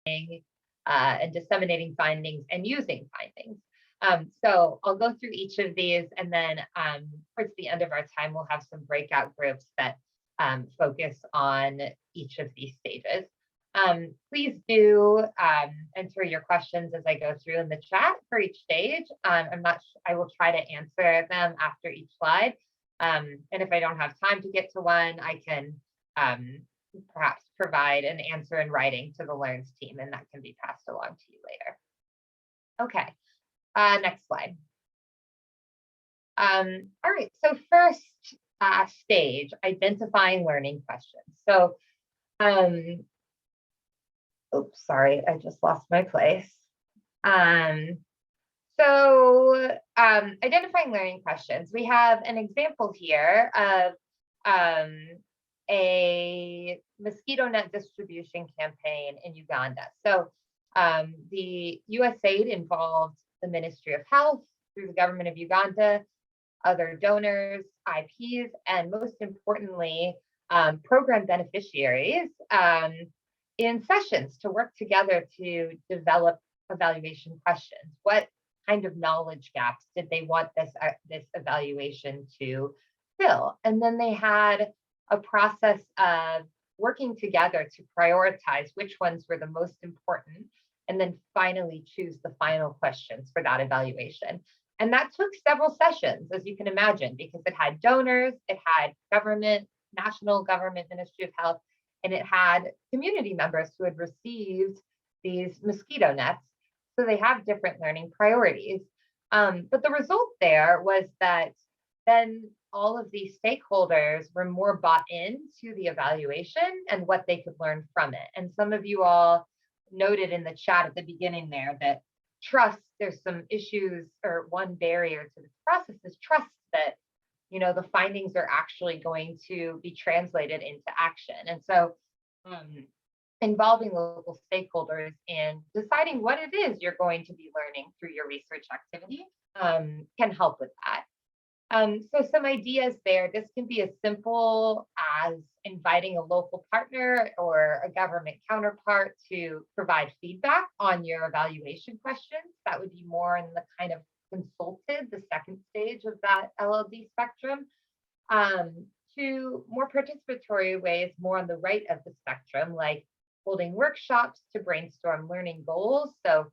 and disseminating findings and using findings. So I'll go through each of these, and then towards the end of our time, we'll have some breakout groups that focus on each of these stages. Please do enter your questions as I go through in the chat for each stage. I will try to answer them after each slide. And if I don't have time to get to one, I can perhaps provide an answer in writing to the Learns team, and that can be passed along to you later. Okay, next slide. All right, so first stage, identifying learning questions. So, oops, sorry, I just lost my place. Identifying learning questions. We have an example here of a mosquito net distribution campaign in Uganda. So the USAID involved the Ministry of Health through the government of Uganda, other donors, IPs, and most importantly, program beneficiaries in sessions to work together to develop evaluation questions. What kind of knowledge gaps did they want this evaluation to fill? And then they had a process of working together to prioritize which ones were the most important, and then finally choose the final questions for that evaluation. And that took several sessions, as you can imagine, because it had donors, it had government, national government, Ministry of Health, and it had community members who had received these mosquito nets. So they have different learning priorities. But the result there was that then all of these stakeholders were more bought into the evaluation and what they could learn from it. And some of you all noted in the chat at the beginning there that trust, there's some issues, or one barrier to this process is trust that, you know, the findings are actually going to be translated into action. And so involving local stakeholders in deciding what it is you're going to be learning through your research activity can help with that. So some ideas there, this can be as simple as inviting a local partner or a government counterpart to provide feedback on your evaluation questions. That would be more in the kind of consulted, the second stage of that LLD spectrum, to more participatory ways, more on the right of the spectrum, like holding workshops to brainstorm learning goals. So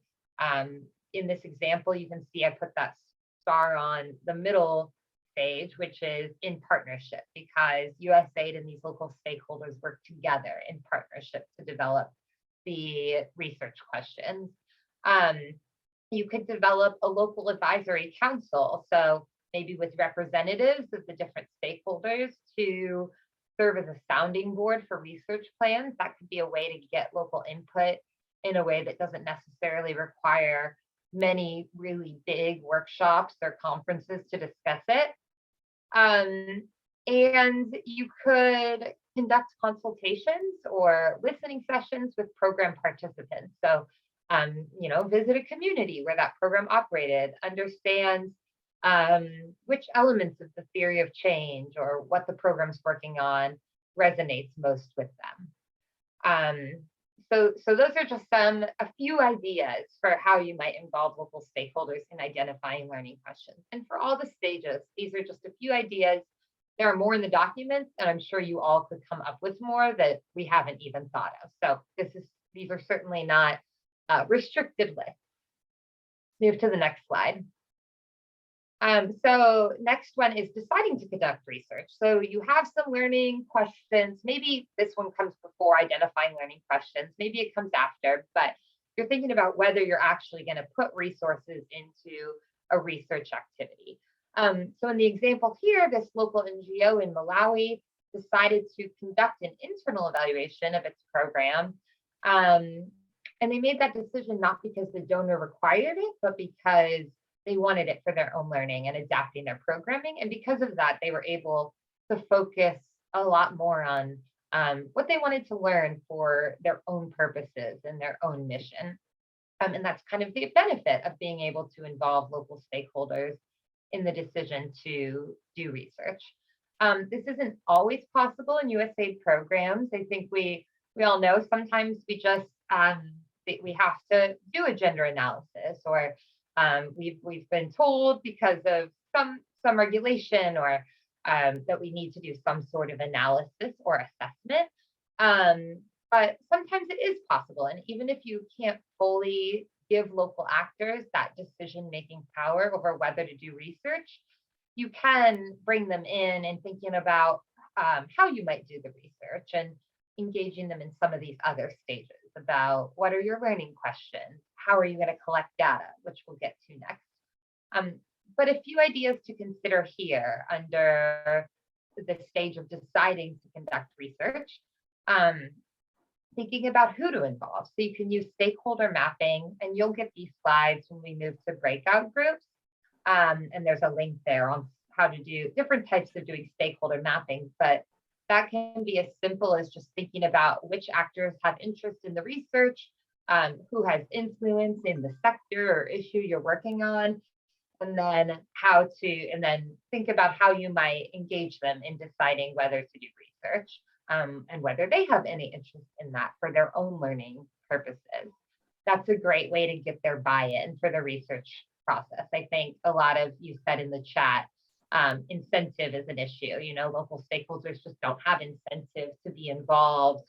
in this example, you can see I put that star on the middle stage, which is in partnership, because USAID and these local stakeholders work together in partnership to develop the research questions. You could develop a local advisory council, so maybe with representatives of the different stakeholders to serve as a sounding board for research plans. That could be a way to get local input in a way that doesn't necessarily require many really big workshops or conferences to discuss it. And you could conduct consultations or listening sessions with program participants. So, you know, visit a community where that program operated, understand which elements of the theory of change or what the program's working on resonates most with them. So those are just a few ideas for how you might involve local stakeholders in identifying learning questions. And for all the stages, these are just a few ideas. There are more in the documents, and I'm sure you all could come up with more that we haven't even thought of. So these are certainly not restricted lists. Move to the next slide. So next one is deciding to conduct research. So you have some learning questions. Maybe this one comes before identifying learning questions. Maybe it comes after, but you're thinking about whether you're actually going to put resources into a research activity. So in the example here, this local NGO in Malawi decided to conduct an internal evaluation of its program. And they made that decision not because the donor required it, but because they wanted it for their own learning and adapting their programming. And because of that, they were able to focus a lot more on what they wanted to learn for their own purposes and their own mission. And that's kind of the benefit of being able to involve local stakeholders in the decision to do research. This isn't always possible in USAID programs. I think we all know sometimes we just we have to do a gender analysis, or we've been told because of some regulation, or that we need to do some sort of analysis or assessment. But sometimes it is possible, and even if you can't fully give local actors that decision-making power over whether to do research, you can bring them in and thinking about how you might do the research, and engaging them in some of these other stages about what are your learning questions, how are you going to collect data, which we'll get to next. But a few ideas to consider here under the stage of deciding to conduct research. Thinking about who to involve. So you can use stakeholder mapping, and you'll get these slides when we move to breakout groups. And there's a link there on how to do different types of doing stakeholder mapping, but that can be as simple as just thinking about which actors have interest in the research, who has influence in the sector or issue you're working on, and then think about how you might engage them in deciding whether to do research, and whether they have any interest in that for their own learning purposes. That's a great way to get their buy-in for the research process. I think a lot of you said in the chat, incentive is an issue. Local stakeholders just don't have incentive to be involved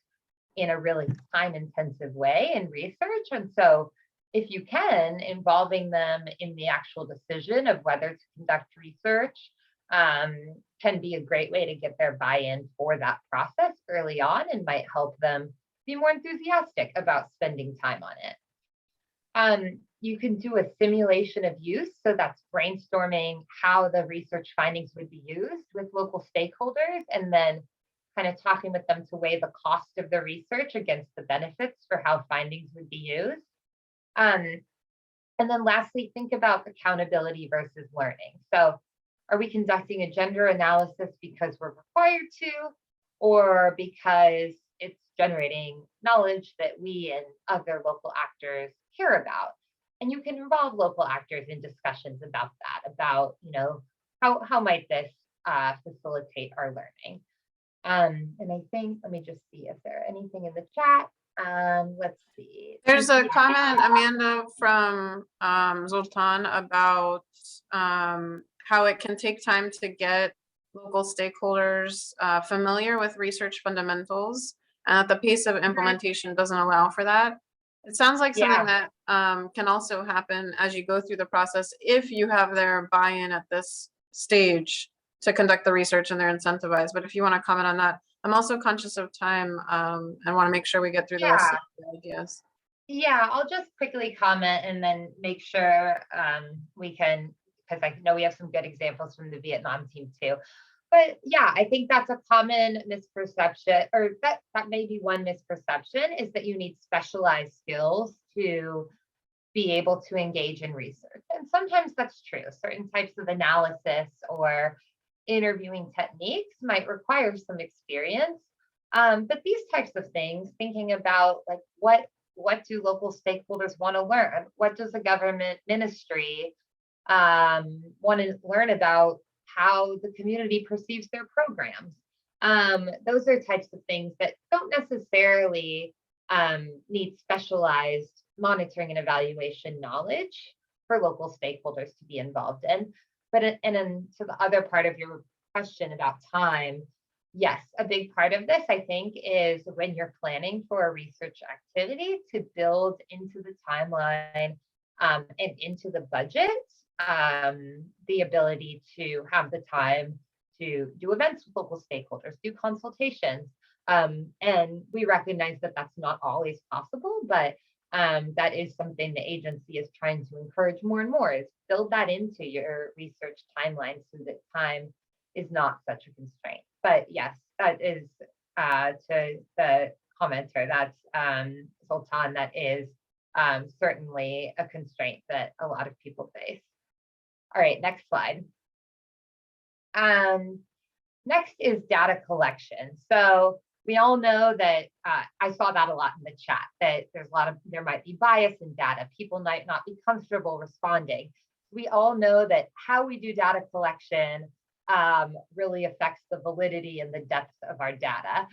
in a really time-intensive way in research. And so if you can, involving them in the actual decision of whether to conduct research can be a great way to get their buy-in for that process early on, and might help them be more enthusiastic about spending time on it. You can do a simulation of use. So that's brainstorming how the research findings would be used with local stakeholders, and then kind of talking with them to weigh the cost of the research against the benefits for how findings would be used. And then lastly, think about accountability versus learning. So are we conducting a gender analysis because we're required to, or because it's generating knowledge that we and other local actors care about? And you can involve local actors in discussions about that, about, how might this facilitate our learning? And I think, let me just see if there anything in the chat. Let's see. There's a comment, Amanda, from Zoltan about how it can take time to get local stakeholders familiar with research fundamentals, and that the pace of implementation doesn't allow for that. It sounds like something that can also happen as you go through the process if you have their buy-in at this stage to conduct the research and they're incentivized. But if you want to comment on that, I'm also conscious of time and want to make sure we get through the rest of the ideas. Yeah, I'll just quickly comment and then make sure we can, because I know we have some good examples from the Vietnam team too. But yeah, I think that's a common misperception, or that may be one misperception, is that you need specialized skills to be able to engage in research. And sometimes that's true. Certain types of analysis or interviewing techniques might require some experience. But these types of things, thinking about like what do local stakeholders want to learn? What does the government ministry want to learn about how the community perceives their programs? Those are types of things that don't necessarily need specialized monitoring and evaluation knowledge for local stakeholders to be involved in. But and then to the other part of your question about time, yes, a big part of this, I think, is when you're planning for a research activity to build into the timeline and into the budget, the ability to have the time to do events with local stakeholders, do consultations. And we recognize that that's not always possible, but that is something the agency is trying to encourage more and more, is build that into your research timeline so that time is not such a constraint. But yes, that is to the commenter, that's Sultan, that is certainly a constraint that a lot of people face. All right, next slide. Next is data collection. So we all know that I saw that a lot in the chat, that there might be bias in data. People might not be comfortable responding. We all know that how we do data collection really affects the validity and the depth of our data.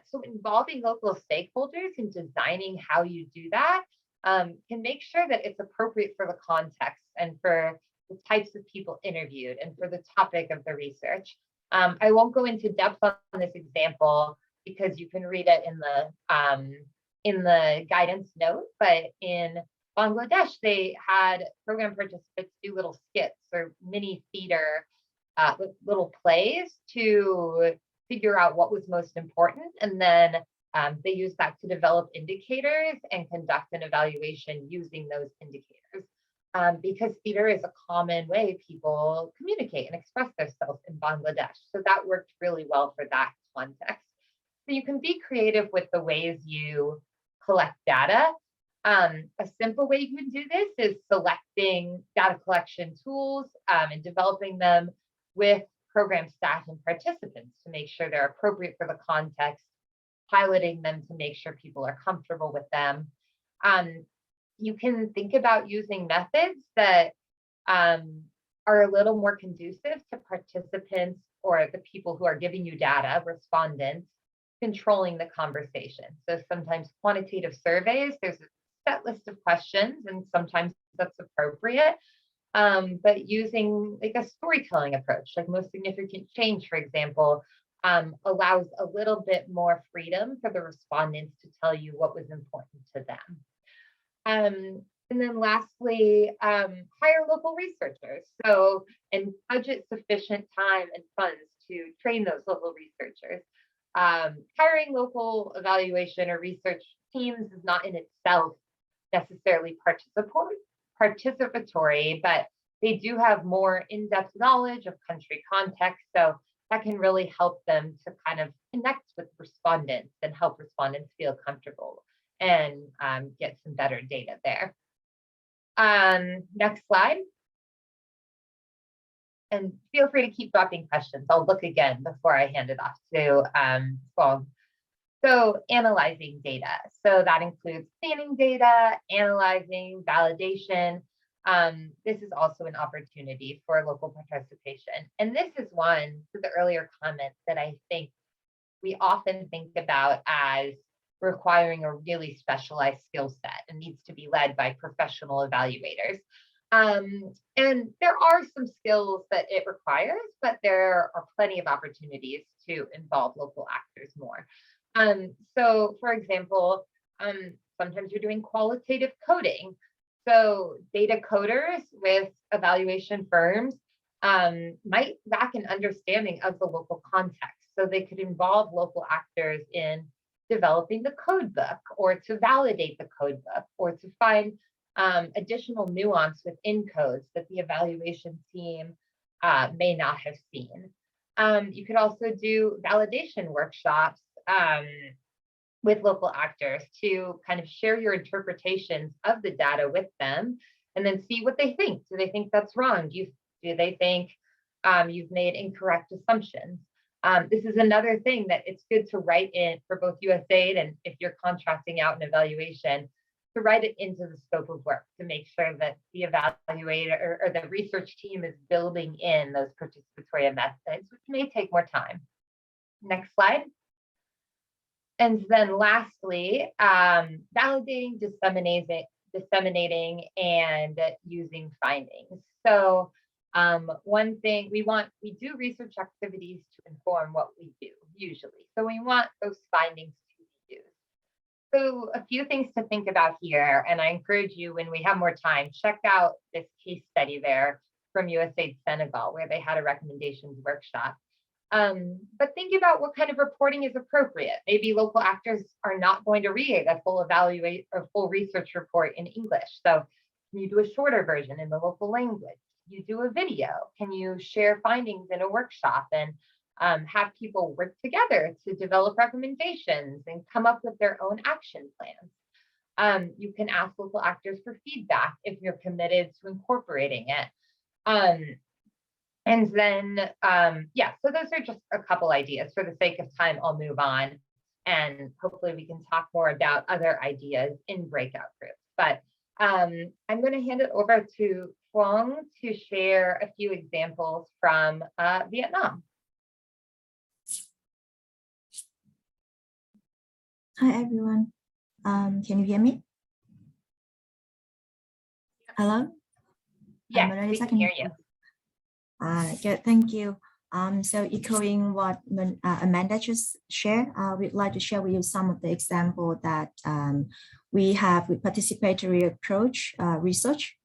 So involving local stakeholders in designing how you do that can make sure that it's appropriate for the context and for the types of people interviewed and for the topic of the research. I won't go into depth on this example because you can read it in the guidance note, but in Bangladesh, they had program participants do little skits or mini theater, little plays to figure out what was most important. And then they used that to develop indicators and conduct an evaluation using those indicators. Because theater is a common way people communicate and express themselves in Bangladesh. So that worked really well for that context. So you can be creative with the ways you collect data. A simple way you can do this is selecting data collection tools and developing them with program staff and participants to make sure they're appropriate for the context, piloting them to make sure people are comfortable with them. You can think about using methods that are a little more conducive to participants or the people who are giving you data, respondents, controlling the conversation. So sometimes quantitative surveys, there's a set list of questions, and sometimes that's appropriate. But using like a storytelling approach, like most significant change, for example, allows a little bit more freedom for the respondents to tell you what was important to them. And then lastly, hire local researchers. So, and budget sufficient time and funds to train those local researchers. Hiring local evaluation or research teams is not in itself necessarily participatory, but they do have more in-depth knowledge of country context. So that can really help them to kind of connect with respondents and help respondents feel comfortable and get some better data there. Next slide. And feel free to keep dropping questions. I'll look again before I hand it off to Fong. So analyzing data. So that includes planning data, analyzing, validation. This is also an opportunity for local participation. And this is one, to the earlier comment, that I think we often think about as requiring a really specialized skill set and needs to be led by professional evaluators. And there are some skills that it requires, but there are plenty of opportunities to involve local actors more. So for example, sometimes you're doing qualitative coding. So data coders with evaluation firms might lack an understanding of the local context. So they could involve local actors in developing the code book or to validate the code book or to find additional nuance within codes that the evaluation team may not have seen. You could also do validation workshops with local actors to kind of share your interpretations of the data with them and then see what they think. Do they think that's wrong? Do they think you've made incorrect assumptions? This is another thing that it's good to write in for both USAID and if you're contracting out an evaluation, to write it into the scope of work to make sure that the evaluator or the research team is building in those participatory methods, which may take more time. Next slide. And then lastly, validating, disseminating, and using findings. So one thing we do research activities to inform what we do usually. So we want those findings to be used. So a few things to think about here, and I encourage you when we have more time, check out this case study there from USAID Senegal, where they had a recommendations workshop. But think about what kind of reporting is appropriate. Maybe local actors are not going to read a full research report in English. So can you do a shorter version in the local language? You do a video? Can you share findings in a workshop and have people work together to develop recommendations and come up with their own action plans? You can ask local actors for feedback if you're committed to incorporating it. And then, yeah, so those are just a couple ideas. For the sake of time, I'll move on and hopefully we can talk more about other ideas in breakout groups. But I'm going to hand it over to Phuong to share a few examples from Vietnam. Hi, everyone. Can you hear me? Hello? Yes, Melody, we can hear you. Good, thank you. So echoing what Amanda just shared, we'd like to share with you some of the example that we have with participatory approach research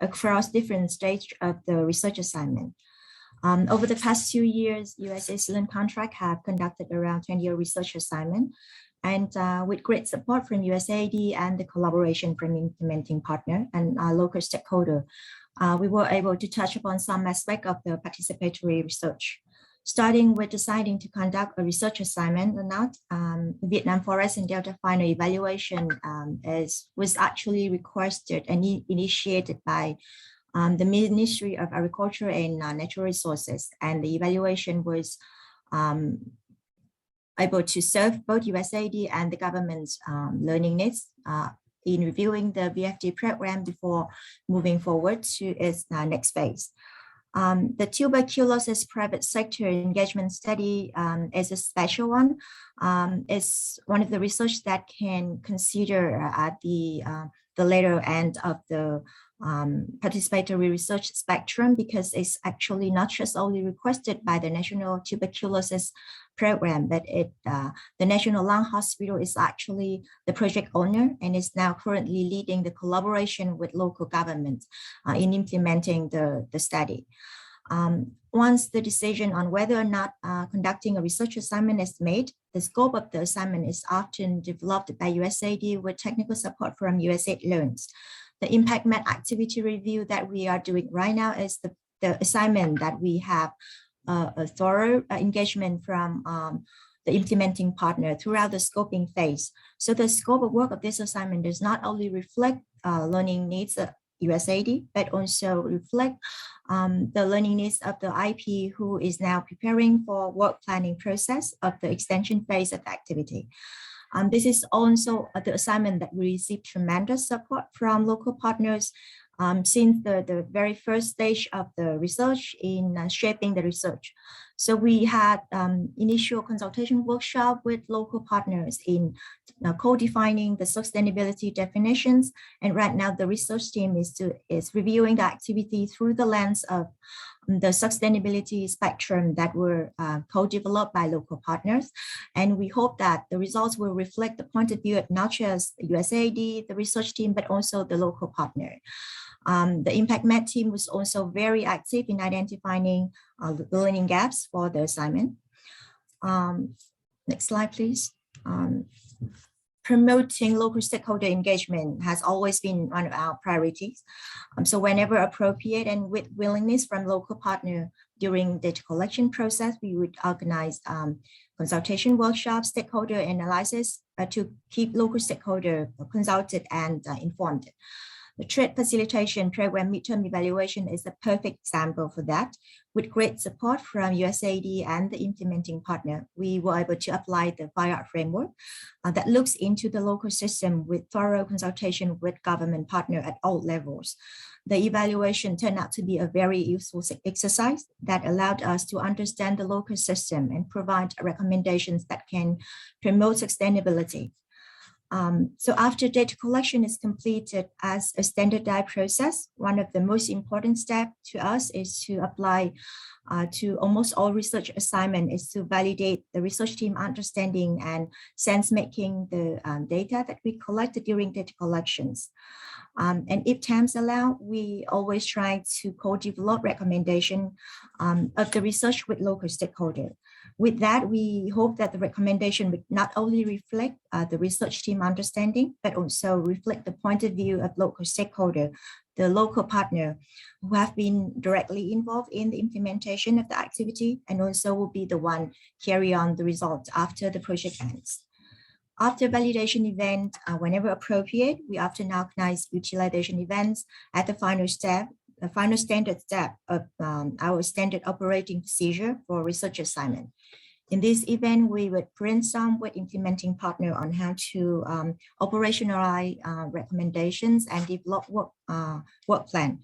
across different stages of the research assignment. Over the past 2 years, USAID's Learn contract have conducted around 20 research assignment, and with great support from USAID and the collaboration from implementing partner and local stakeholder, we were able to touch upon some aspect of the participatory research. Starting with deciding to conduct a research assignment or not, Vietnam Forest and Delta final evaluation was actually requested and initiated by the Ministry of Agriculture and Natural Resources, and the evaluation was able to serve both USAID and the government's learning needs in reviewing the VFD program before moving forward to its next phase. The tuberculosis private sector engagement study is a special one. It's one of the research that can consider at the later end of the participatory research spectrum, because it's actually not just only requested by the National Tuberculosis Program, but the National Lung Hospital is actually the project owner and is now currently leading the collaboration with local governments in implementing the study. Once the decision on whether or not conducting a research assignment is made, the scope of the assignment is often developed by USAID with technical support from USAID Learns. The impact map activity review that we are doing right now is the assignment that we have a thorough engagement from the implementing partner throughout the scoping phase. So the scope of work of this assignment does not only reflect learning needs of USAID, but also reflect the learning needs of the IP who is now preparing for work planning process of the extension phase of the activity. This is also the assignment that we received tremendous support from local partners since the very first stage of the research in shaping the research. So we had initial consultation workshop with local partners in co-defining the sustainability definitions. And right now the research team is reviewing the activity through the lens of the sustainability spectrum that were co-developed by local partners. And we hope that the results will reflect the point of view of not just the USAID, the research team, but also the local partner. The Impact Med team was also very active in identifying the learning gaps for the assignment. Next slide, please. Promoting local stakeholder engagement has always been one of our priorities. So whenever appropriate and with willingness from local partner during data collection process, we would organize consultation workshops, stakeholder analysis to keep local stakeholder consulted and informed. The trade facilitation program midterm evaluation is a perfect example for that. With great support from USAID and the implementing partner, we were able to apply the FIRE framework that looks into the local system with thorough consultation with government partner at all levels. The evaluation turned out to be a very useful exercise that allowed us to understand the local system and provide recommendations that can promote sustainability. So after data collection is completed as a standardized process, one of the most important steps to us is to apply to almost all research assignment is to validate the research team understanding and sense making the data that we collected during data collections. And if times allow, we always try to co-develop recommendation of the research with local stakeholders. With that, we hope that the recommendation would not only reflect the research team understanding, but also reflect the point of view of local stakeholder, the local partner who have been directly involved in the implementation of the activity and also will be the one carry on the results after the project ends. After validation event, whenever appropriate, we often organize utilization events at the final step, the final standard step of our standard operating procedure for research assignment. In this event, we would brainstorm with implementing partner on how to operationalize recommendations and develop work plan.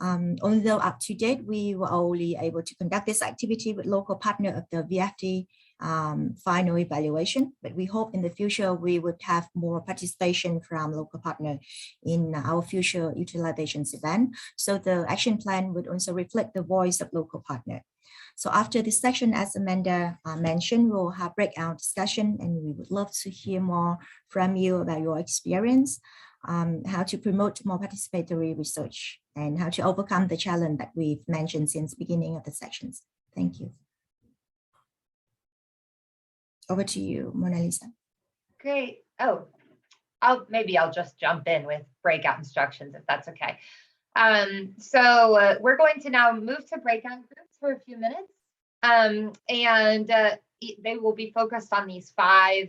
Although up to date, we were only able to conduct this activity with local partner of the VFD final evaluation, but we hope in the future we would have more participation from local partner in our future utilizations event. So the action plan would also reflect the voice of local partner. So after this section, as Amanda mentioned, we'll have breakout discussion, and we would love to hear more from you about your experience, how to promote more participatory research, and how to overcome the challenge that we've mentioned since the beginning of the sections. Thank you. Over to you, Mona Lisa. Great. Oh, maybe I'll just jump in with breakout instructions if that's okay. So we're going to now move to breakout groups for a few minutes, and they will be focused on these 5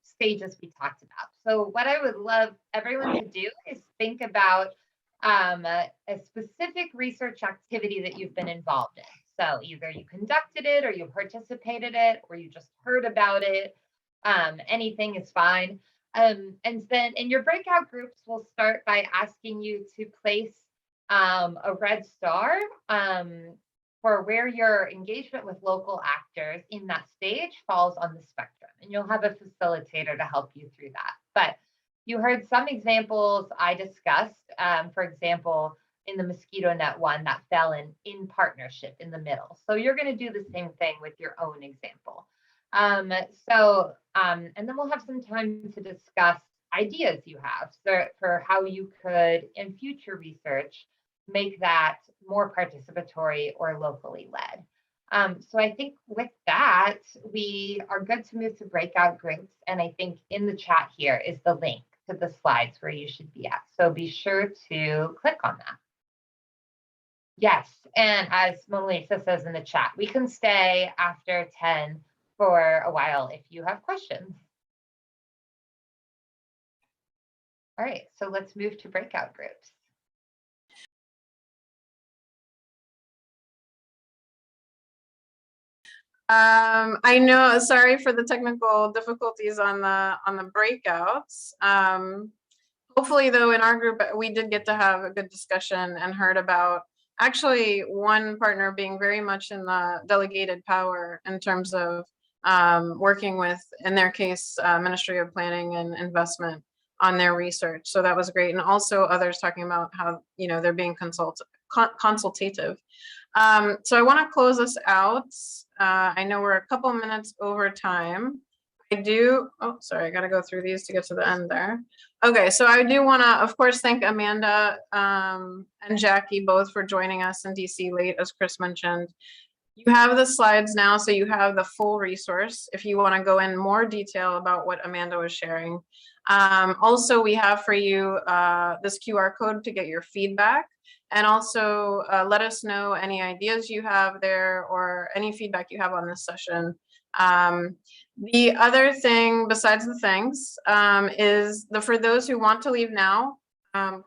stages we talked about. So what I would love everyone to do is think about a specific research activity that you've been involved in. So either you conducted it, or you participated in it, or you just heard about it. Anything is fine. And then in your breakout groups, we'll start by asking you to place a red star for where your engagement with local actors in that stage falls on the spectrum. And you'll have a facilitator to help you through that. But you heard some examples I discussed, for example, in the mosquito net one that fell in partnership in the middle. So you're going to do the same thing with your own example. And then we'll have some time to discuss ideas you have for how you could, in future research, make that more participatory or locally led. So I think with that, we are good to move to breakout groups. And I think in the chat here is the link to the slides where you should be at. So be sure to click on that. Yes, and as Mona Lisa says in the chat, we can stay after 10 for a while if you have questions. All right, so let's move to breakout groups. I know, sorry for the technical difficulties on the breakouts. Hopefully though, in our group, we did get to have a good discussion and heard about actually one partner being very much in the delegated power in terms of working with, in their case, Ministry of Planning and Investment on their research. So that was great. And also others talking about how, you know, they're being consultative. So I want to close us out. I know we're a couple minutes over time. Oh, sorry, I got to go through these to get to the end there. Okay, so I do want to, of course, thank Amanda and Jackie both for joining us in DC late, as Chris mentioned. You have the slides now, so you have the full resource if you want to go in more detail about what Amanda was sharing. Also, we have for you this QR code to get your feedback. And also let us know any ideas you have there or any feedback you have on this session. The other thing besides the thanks is for those who want to leave now,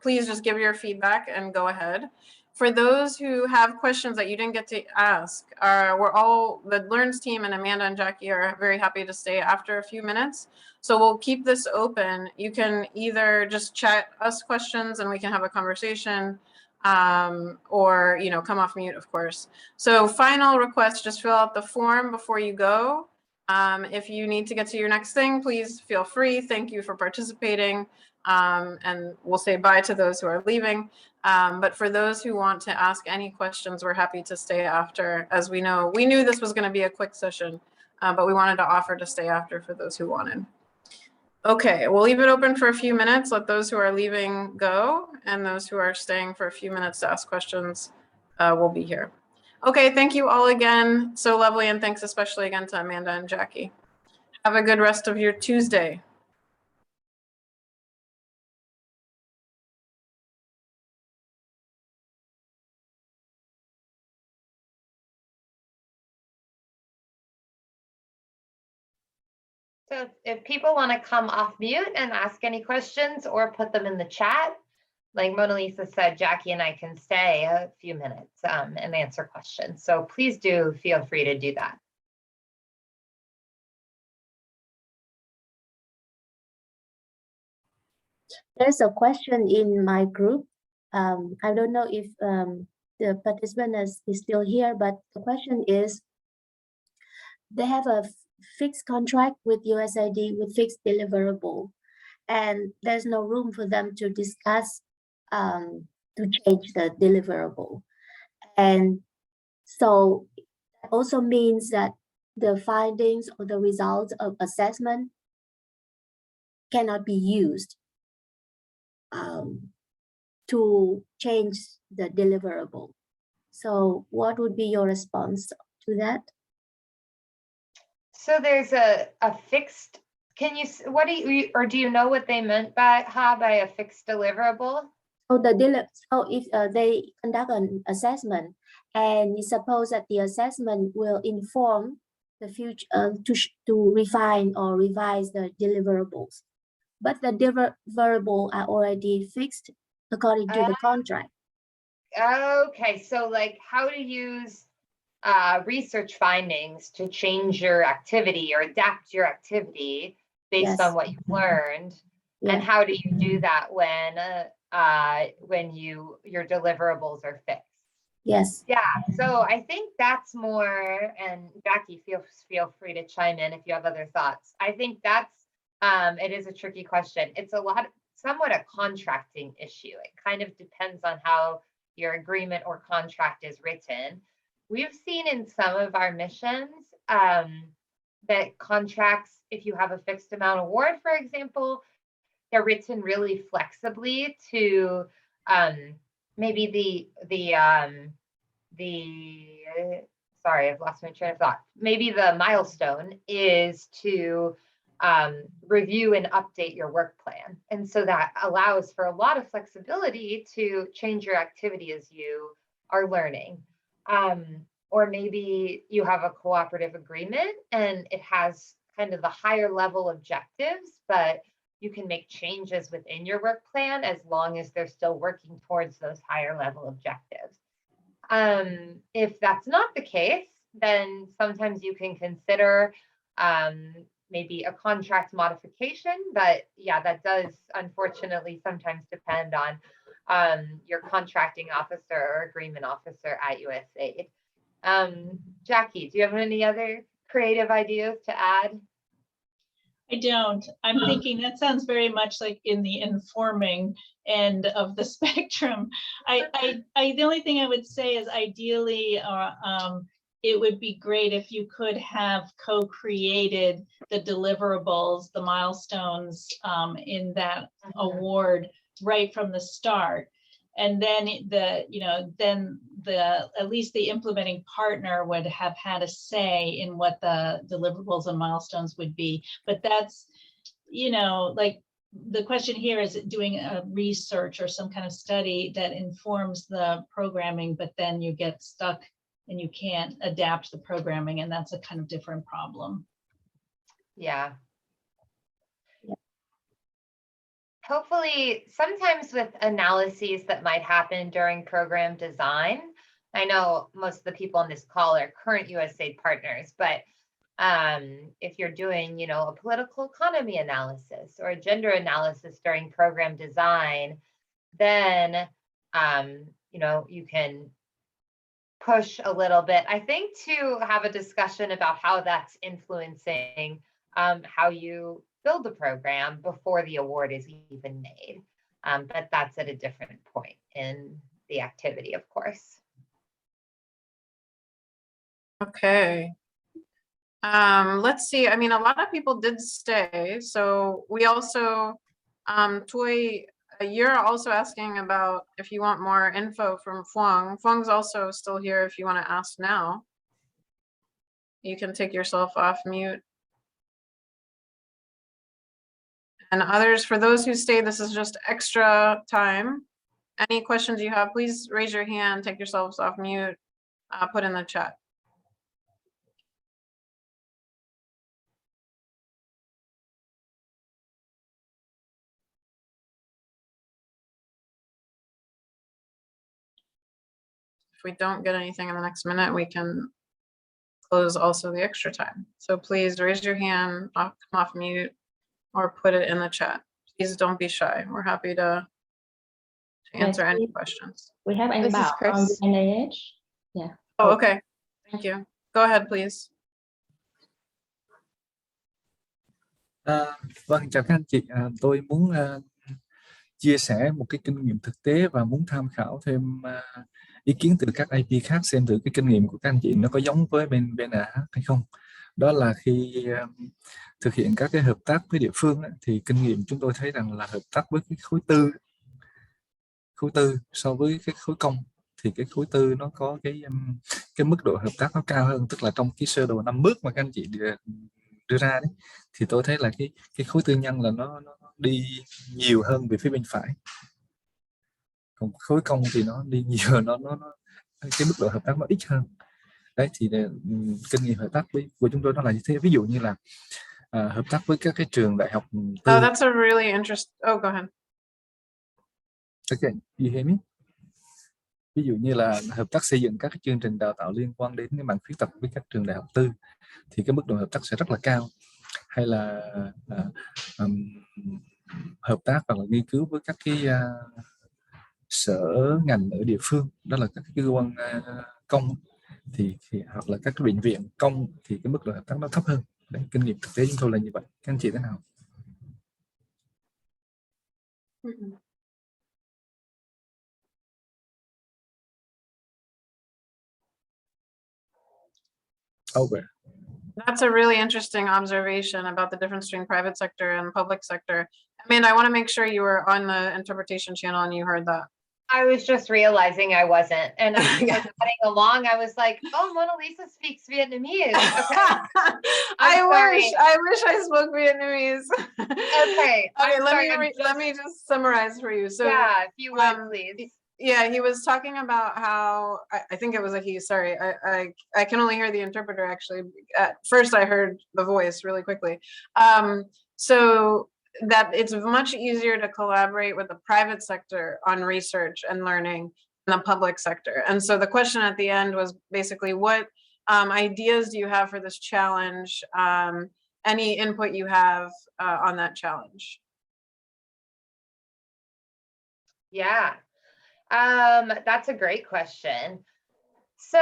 please just give your feedback and go ahead. For those who have questions that you didn't get to ask, the Learns team and Amanda and Jackie are very happy to stay after a few minutes. So we'll keep this open. You can either just chat us questions and we can have a conversation, or, you know, come off mute, of course. So final request, just fill out the form before you go. If you need to get to your next thing, please feel free. Thank you for participating. And we'll say bye to those who are leaving. But for those who want to ask any questions, we're happy to stay after. As we knew this was going to be a quick session, but we wanted to offer to stay after for those who wanted. Okay, we'll leave it open for a few minutes. Let those who are leaving go, and those who are staying for a few minutes to ask questions will be here. Okay, thank you all again. So lovely, and thanks especially again to Amanda and Jackie. Have a good rest of your Tuesday. So if people want to come off mute and ask any questions or put them in the chat, like Mona Lisa said, Jackie and I can stay a few minutes and answer questions. So please do feel free to do that. There's a question in my group. I don't know if the participant is still here, but the question is, they have a fixed contract with USAID with fixed deliverable, and there's no room for them to discuss to change the deliverable. And so that also means that the findings or the results of assessment cannot be used to change the deliverable. So what would be your response to that? So there's a fixed, can you, what do you, or do you know what they meant by a fixed deliverable? So so if they conduct an assessment, and you suppose that the assessment will inform the future to refine or revise the deliverables, but the deliverable are already fixed according to the contract. Okay, so like how to use research findings to change your activity or adapt your activity based Yes. on what you've learned. Yeah. And how do you do that when your deliverables are fixed? Yes. Yeah, so I think that's more, and Jackie, feel free to chime in if you have other thoughts. I think that's it is a tricky question. It's somewhat a contracting issue. It kind of depends on how your agreement or contract is written. We've seen in some of our missions that contracts, if you have a fixed amount award, for example, they're written really flexibly to maybe sorry, I've lost my train of thought. Maybe the milestone is to review and update your work plan. And so that allows for a lot of flexibility to change your activity as you are learning. Or maybe you have a cooperative agreement and it has kind of the higher level objectives, but you can make changes within your work plan as long as they're still working towards those higher level objectives. If that's not the case, then sometimes you can consider maybe a contract modification, but yeah, that does unfortunately sometimes depend on your contracting officer or agreement officer at USAID. Jackie, do you have any other creative ideas to add? I don't. I'm thinking that sounds very much like in the informing end of the spectrum. The only thing I would say is ideally, it would be great if you could have co-created the deliverables, the milestones in that award right from the start. And then at least the implementing partner would have had a say in what the deliverables and milestones would be. But that's, like the question here is doing a research or some kind of study that informs the programming, but then you get stuck and you can't adapt the programming, and that's a kind of different problem. Yeah. Hopefully, sometimes with analyses that might happen during program design, I know most of the people on this call are current USAID partners, but if you're doing, a political economy analysis or a gender analysis during program design, then, you can push a little bit, I think, to have a discussion about how that's influencing how you build the program before the award is even made. But that's at a different point in the activity, of course. Okay. Let's see. I mean, a lot of people did stay. So we also, Toy, you're also asking about if you want more info from Phuong. Phuong's also still here if you want to ask now. You can take yourself off mute. And others, for those who stay, this is just extra time. Any questions you have, please raise your hand, take yourselves off mute, put in the chat. If we don't get anything in the next minute, we can close also the extra time. So please raise your hand, come off mute, or put it in the chat. Please don't be shy. We're happy to answer any questions. We have This is Bao from Chris. NIH. Yeah. Oh, okay. Thank you. Go ahead, please. Vâng, chào các anh chị. Tôi muốn chia sẻ một cái kinh nghiệm thực tế và muốn tham khảo thêm ý kiến từ các IP khác xem thử cái kinh nghiệm của các anh chị nó có giống với bên AH hay không. Đó là khi thực hiện các cái hợp tác với địa phương ấy, thì kinh nghiệm chúng tôi thấy rằng là hợp tác với cái khối tư so với cái khối công thì cái khối tư nó có cái mức độ hợp tác nó cao hơn, tức là trong cái sơ đồ 5 bước mà các anh chị đưa ra đấy, thì tôi thấy là cái khối tư nhân là nó đi nhiều hơn về phía bên phải, còn khối công thì nó đi nhiều nó cái mức độ hợp tác nó ít hơn. Đấy thì kinh nghiệm hợp tác của chúng tôi nó là như thế. Ví dụ như là hợp tác với các cái trường đại học tư. Oh, that's a really interesting. Oh, go ahead. Okay, you hear me? Ví dụ như là hợp tác xây dựng các cái chương trình đào tạo liên quan đến cái mảng khuyết tật với các trường đại học tư thì cái mức độ hợp tác sẽ rất là cao. Hay là hợp tác hoặc là nghiên cứu với các cái sở ngành ở địa phương, đó là các cái cơ quan công thì hoặc là các cái bệnh viện công thì cái mức độ hợp tác nó thấp hơn. Đấy, kinh nghiệm thực tế chúng tôi là như vậy. Các anh chị thế nào? Over. That's a really interesting observation about the difference between private sector and public sector. I mean, I want to make sure you were on the interpretation channel and you heard that. I was just realizing I wasn't, and as I was heading along, I was like, "Oh, Mona Lisa speaks Vietnamese." Okay. I wish I spoke Vietnamese. Okay. Okay, I'm let me just summarize for you. So yeah, if you would, please. yeah, he was talking about how I think it was a he. Sorry, I can only hear the interpreter. Actually, at first I heard the voice really quickly. So that it's much easier to collaborate with the private sector on research and learning than the public sector. And so the question at the end was basically, what ideas do you have for this challenge? Any input you have on that challenge? Yeah. That's a great question. So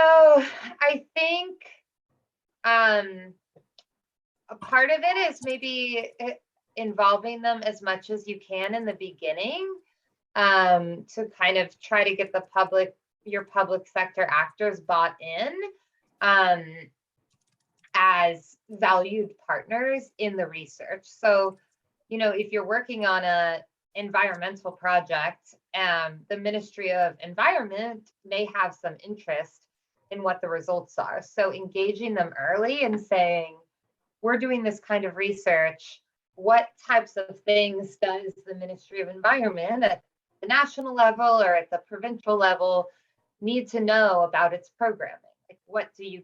I think a part of it is maybe involving them as much as you can in the beginning, to kind of try to get your public sector actors bought in as valued partners in the research. So, if you're working on a environmental project, the Ministry of Environment may have some interest in what the results are. So engaging them early and saying, we're doing this kind of research. What types of things does the Ministry of Environment at the national level or at the provincial level need to know about its programming? Like, what do you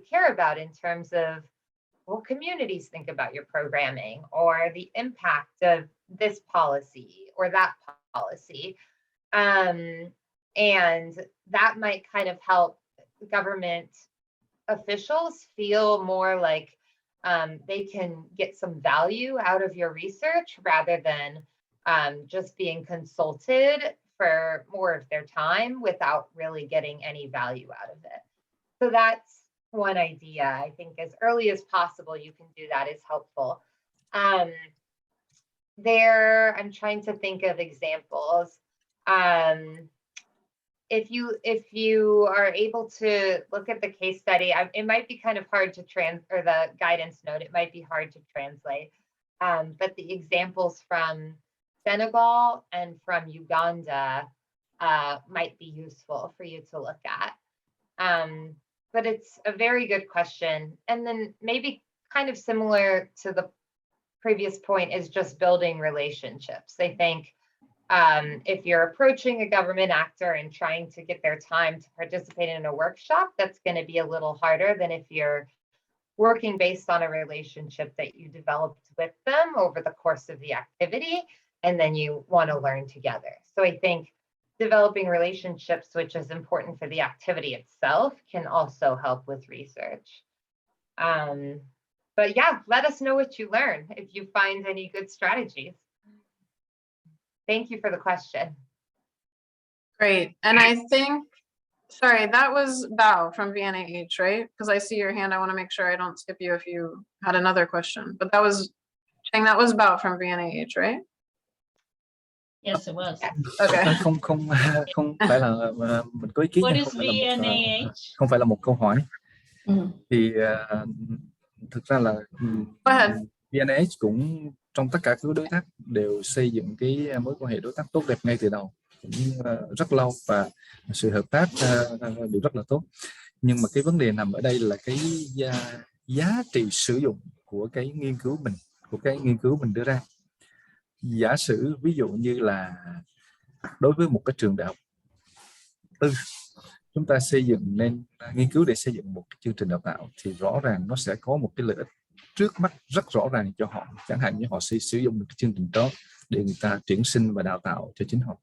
care about in terms of what communities think about your programming, or the impact of this policy or that policy? And that might kind of help government officials feel more like they can get some value out of your research rather than just being consulted for more of their time without really getting any value out of it. So that's one idea. I think as early as possible, you can do that is helpful. I'm trying to think of examples. If you are able to look at the case study, it might be kind of hard to or the guidance note, it might be hard to translate. But the examples from Senegal and from Uganda might be useful for you to look at. But it's a very good question. And then maybe kind of similar to the previous point is just building relationships. I think if you're approaching a government actor and trying to get their time to participate in a workshop, that's going to be a little harder than if you're working based on a relationship that you developed with them over the course of the activity, and then you want to learn together. So I think developing relationships, which is important for the activity itself, can also help with research. But yeah, let us know what you learn if you find any good strategies. Thank you for the question. Great. And I think, sorry, that was Bao from VNAH, right? Because I see your hand. I want to make sure I don't skip you if you had another question. But that was Chang, that was about from VNAH, right? Yes, it was. Okay. Không phải là mình có ý kiến What nha, is VNAH? không phải là một câu hỏi. Thì thực ra là Go ahead. VNH cũng trong tất cả các đối tác đều xây dựng cái mối quan hệ đối tác tốt đẹp ngay từ đầu, cũng rất lâu, và sự hợp tác đều rất là tốt. Nhưng mà cái vấn đề nằm ở đây là cái giá trị sử dụng của cái nghiên cứu mình đưa ra. Giả sử ví dụ như là đối với một cái trường đại học tư, chúng ta xây dựng nên nghiên cứu để xây dựng một chương trình đào tạo, thì rõ ràng nó sẽ có một cái lợi ích trước mắt rất rõ ràng cho họ. Chẳng hạn như họ sẽ sử dụng được cái chương trình đó để người ta tuyển sinh và đào tạo cho chính họ.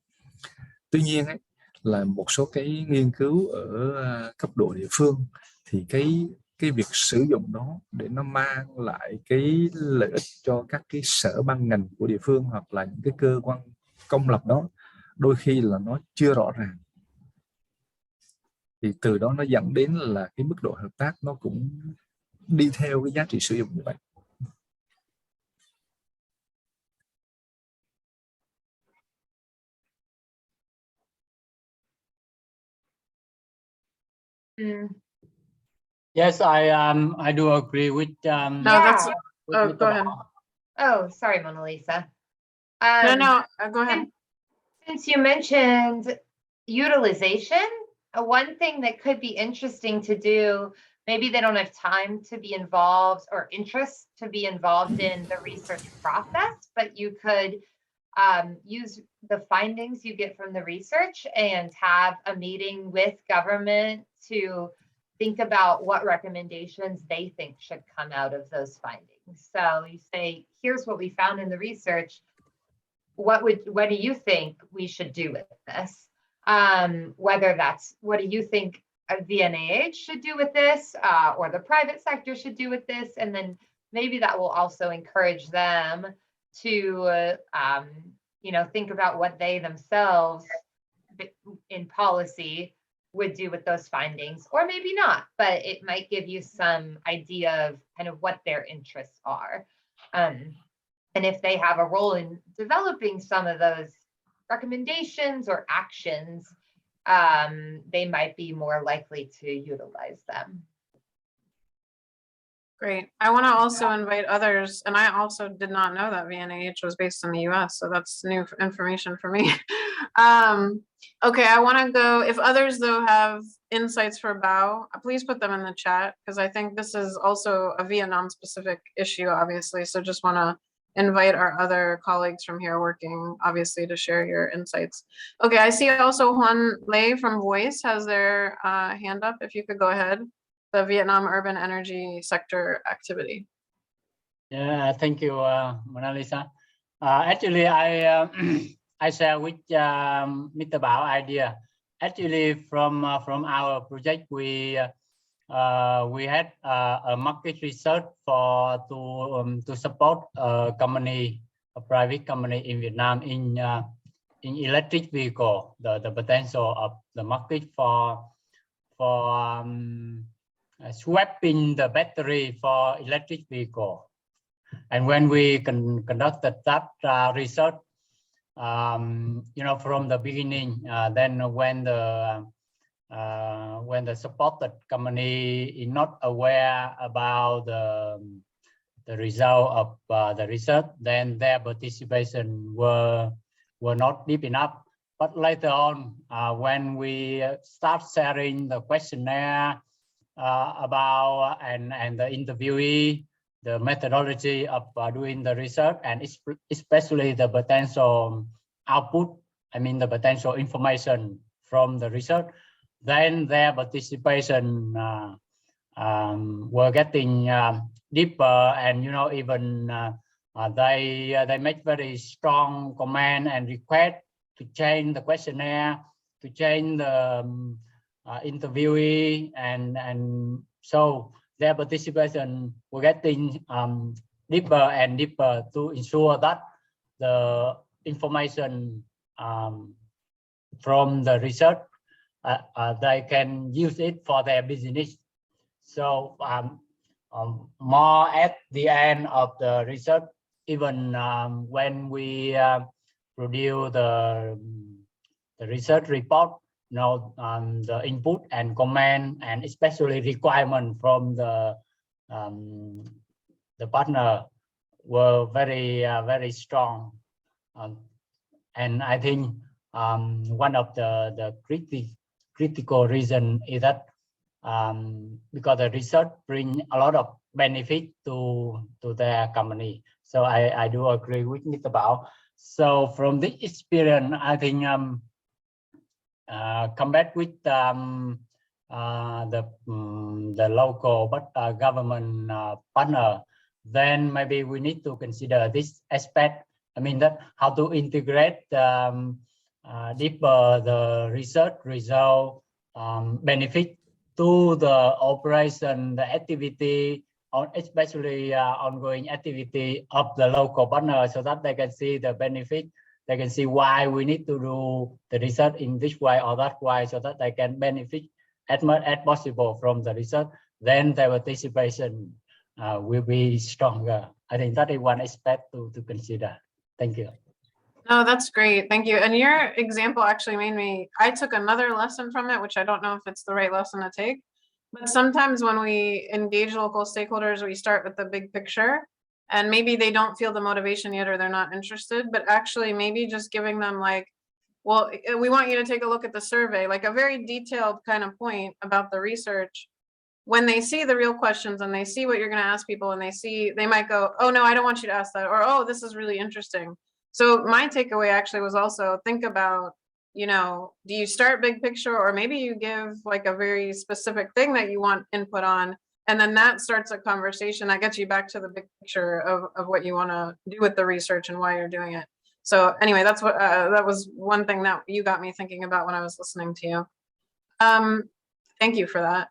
Tuy nhiên ấy, là một số cái nghiên cứu ở cấp độ địa phương thì cái việc sử dụng đó để nó mang lại cái lợi ích cho các cái sở ban ngành của địa phương hoặc là những cái cơ quan công lập đó, đôi khi là nó chưa rõ ràng. Thì từ đó nó dẫn đến là cái mức độ hợp tác nó cũng đi theo cái giá trị sử dụng như vậy. Yes, I do agree with No, that's with go ahead. Oh, sorry, Mona Lisa. No, go ahead. Since you mentioned utilization, one thing that could be interesting to do, maybe they don't have time to be involved or interest to be involved in the research process, but you could use the findings you get from the research and have a meeting with government to think about what recommendations they think should come out of those findings. So you say, here's what we found in the research. What do you think we should do with this? Whether that's, what do you think a VNAH should do with this, or the private sector should do with this? And then maybe that will also encourage them to, think about what they themselves in policy would do with those findings, or maybe not, but it might give you some idea of kind of what their interests are. And if they have a role in developing some of those recommendations or actions, they might be more likely to utilize them. Great. I want to also invite others, and I also did not know that VNAH was based in the US, so that's new information for me. Okay, I want to go, if others though have insights for Bao, please put them in the chat, because I think this is also a Vietnam specific issue, obviously, so just want to invite our other colleagues from here working, obviously, to share your insights. Okay, I see also Juan Lei from Voice has their hand up, if you could go ahead. The Vietnam urban energy sector activity. Yeah, thank you, Mona Lisa. Actually, I I share with Mr. Bao idea. Actually, from our project, we had a market research to support a private company in Vietnam in electric vehicle. The potential of the market for swapping the battery for electric vehicle. And when we conducted that research, from the beginning, then when the supported company is not aware about the result of the research, then their participation were not deep enough. But later on, when we start sharing the questionnaire about and the interviewee, the methodology of doing the research, and especially the potential output, the potential information from the research, then their participation were getting deeper, and even they make very strong comment and request to change the questionnaire, to change the interviewee, and so their participation were getting deeper and deeper to ensure that the information from the research they can use it for their business. So more at the end of the research, even when we produce the research report, the input and comment, and especially requirement from the partner were very strong. And I think one of the critical reason is that because the research bring a lot of benefit to their company. So I do agree with Mr. Bao. So from this experience, I think come back with the local government partner, then maybe we need to consider this aspect. I mean that how to integrate deeper the research result benefit to the operation, the activity, or especially ongoing activity of the local partner, so that they can see the benefit. They can see why we need to do the research in this way or that way, so that they can benefit as much as possible from the research. Then their participation will be stronger. I think that is one aspect to consider. Thank you. No, that's great. Thank you. And your example actually made me, I took another lesson from it, which I don't know if it's the right lesson to take. But sometimes when we engage local stakeholders, we start with the big picture, and maybe they don't feel the motivation yet, or they're not interested, but actually maybe just giving them like, well, we want you to take a look at the survey, like a very detailed kind of point about the research. When they see the real questions and they see what you're going to ask people, and they might go, oh no, I don't want you to ask that, or oh, this is really interesting. So my takeaway actually was also think about, do you start big picture, or maybe you give like a very specific thing that you want input on, and then that starts a conversation that gets you back to the big picture of what you want to do with the research and why you're doing it. So anyway, that's what that was one thing that you got me thinking about when I was listening to you. Thank you for that.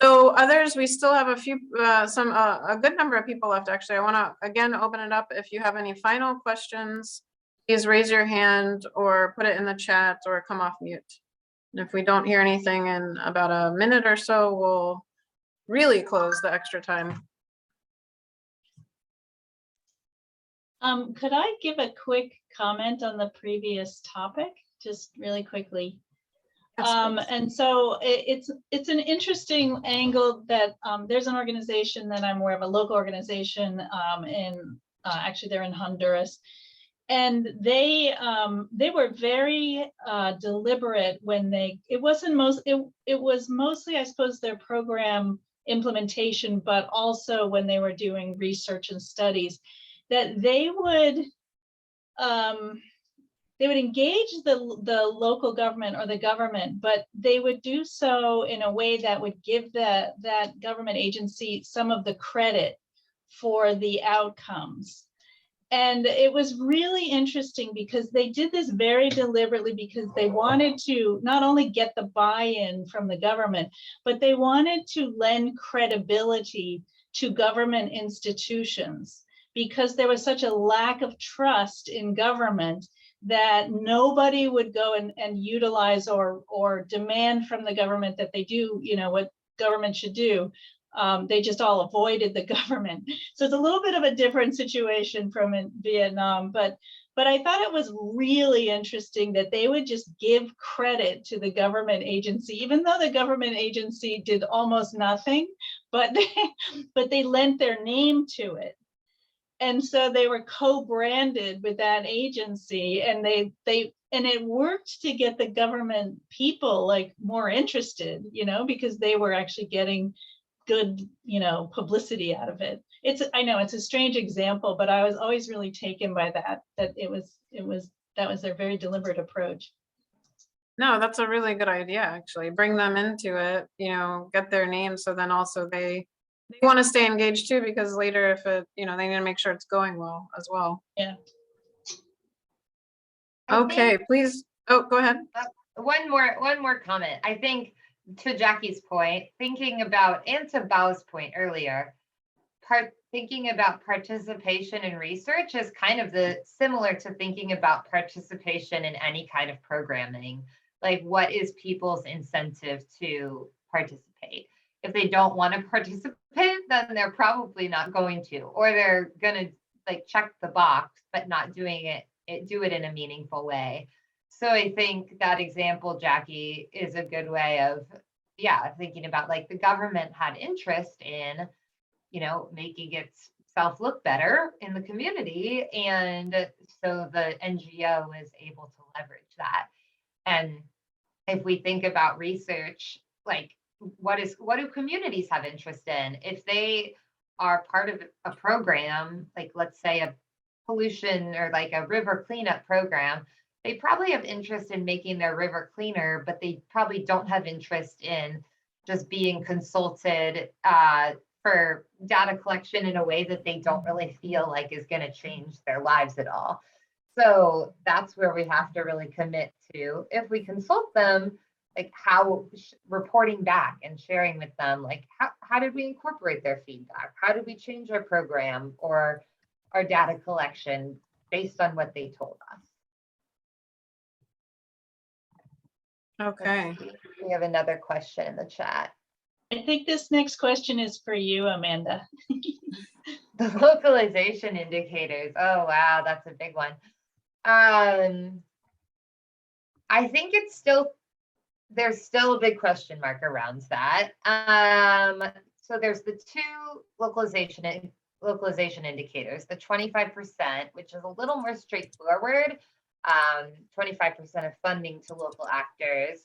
So others, we still have a few, a good number of people left, actually. I want to, again, open it up. If you have any final questions, please raise your hand or put it in the chat or come off mute. And if we don't hear anything in about a minute or so, we'll really close the extra time. Could I give a quick comment on the previous topic, just really quickly? And so it's an interesting angle that there's an organization that I'm aware of, a local organization actually they're in Honduras, and they were very deliberate when it was mostly, I suppose, their program implementation, but also when they were doing research and studies, that they would engage the local government or the government, but they would do so in a way that would give that government agency some of the credit for the outcomes. And it was really interesting because they did this very deliberately, because they wanted to not only get the buy-in from the government, but they wanted to lend credibility to government institutions, because there was such a lack of trust in government that nobody would go and utilize or demand from the government that they do, what government should do. They just all avoided the government. So it's a little bit of a different situation from in Vietnam, but I thought it was really interesting that they would just give credit to the government agency, even though the government agency did almost nothing, but they lent their name to it. And so they were co-branded with that agency, and it worked to get the government people like more interested, because they were actually getting good, publicity out of it. I know it's a strange example, but I was always really taken by that that was their very deliberate approach. No, that's a really good idea, actually. Bring them into it, get their name, so then also they want to stay engaged too, because later if it, they need to make sure it's going well as well. Yeah. Okay, please. Oh, go ahead. One more comment. I think to Jackie's point, thinking about, and to Bao's point earlier, thinking about participation in research is kind of similar to thinking about participation in any kind of programming. Like, what is people's incentive to participate? If they don't want to participate, then they're probably not going to, or they're going to like check the box, but not doing do it in a meaningful way. So I think that example, Jackie, is a good way of, yeah, thinking about like the government had interest in, you know, making itself look better in the community. And so the NGO is able to leverage that. And if we think about research, like what do communities have interest in? If they are part of a program, like let's say a pollution or like a river cleanup program, they probably have interest in making their river cleaner, but they probably don't have interest in just being consulted for data collection in a way that they don't really feel like is going to change their lives at all. So that's where we have to really commit to, if we consult them, like how reporting back and sharing with them, like how did we incorporate their feedback? How did we change our program or our data collection based on what they told us? Okay. We have another question in the chat. I think this next question is for you, Amanda. The localization indicators. Oh, wow, that's a big one. I think there's still a big question mark around that. So there's the two localization indicators, the 25%, which is a little more straightforward, 25% of funding to local actors,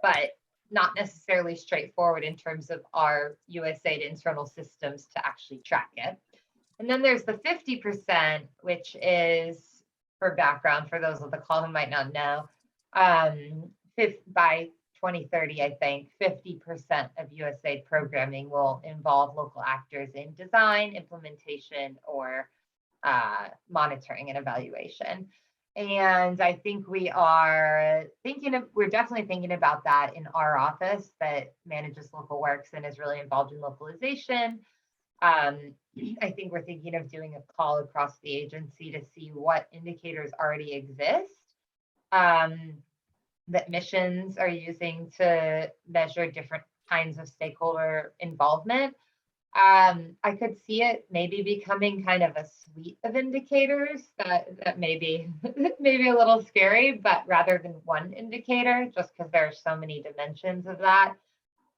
but not necessarily straightforward in terms of our USAID internal systems to actually track it. And then there's the 50%, which is, for background, for those of the call who might not know, by 2030, I think 50% of USAID programming will involve local actors in design, implementation, or monitoring and evaluation. And I think we're definitely thinking about that in our office that manages local works and is really involved in localization. I think we're thinking of doing a call across the agency to see what indicators already exist that missions are using to measure different kinds of stakeholder involvement. I could see it maybe becoming kind of a suite of indicators that may be maybe a little scary, but rather than one indicator, just because there are so many dimensions of that.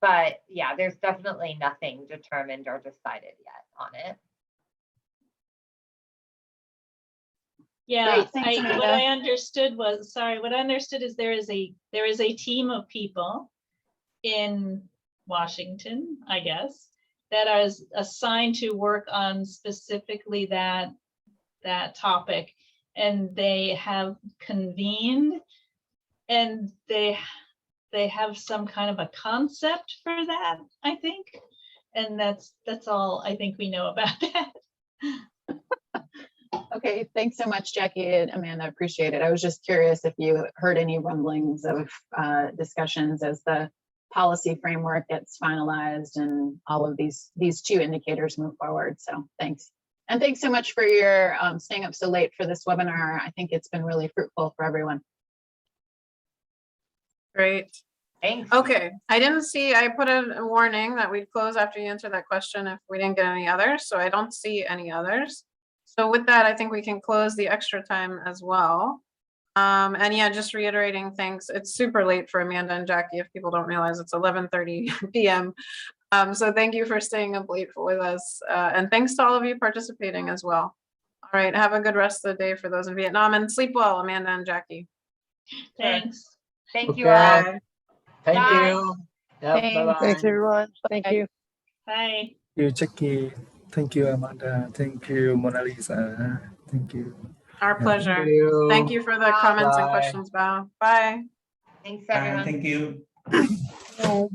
But yeah, there's definitely nothing determined or decided yet on it. Yeah, Great, thanks, Amanda. what I understood is there is a team of people in Washington, I guess, that is assigned to work on specifically that topic, and they have convened, and they have some kind of a concept for that, I think, and that's all I think we know about that. Okay, thanks so much, Jackie and Amanda. Appreciate it. I was just curious if you heard any rumblings of discussions as the policy framework gets finalized and all of these two indicators move forward. So thanks. And thanks so much for your staying up so late for this webinar. I think it's been really fruitful for everyone. Great. Thanks. Okay, I put a warning that we'd close after you answer that question if we didn't get any others, so I don't see any others. So with that, I think we can close the extra time as well. And yeah, just reiterating things. It's super late for Amanda and Jackie, if people don't realize it's 11:30 p.m. So thank you for staying up late with us. And thanks to all of you participating as well. All right, have a good rest of the day for those in Vietnam, and sleep well, Amanda and Jackie. Thanks. Thank you Okay. all. Thank Bye. you. Yep, Thanks. bye-bye. Thanks, everyone. Thank you. Bye. Thank you, Jackie. Thank you, Amanda. Thank you, Mona Lisa. Thank you. Our pleasure. Thank you. Thank you for the Bye. comments and Bye. questions, Bao. Bye. Thanks, everyone. Thank you. Bye.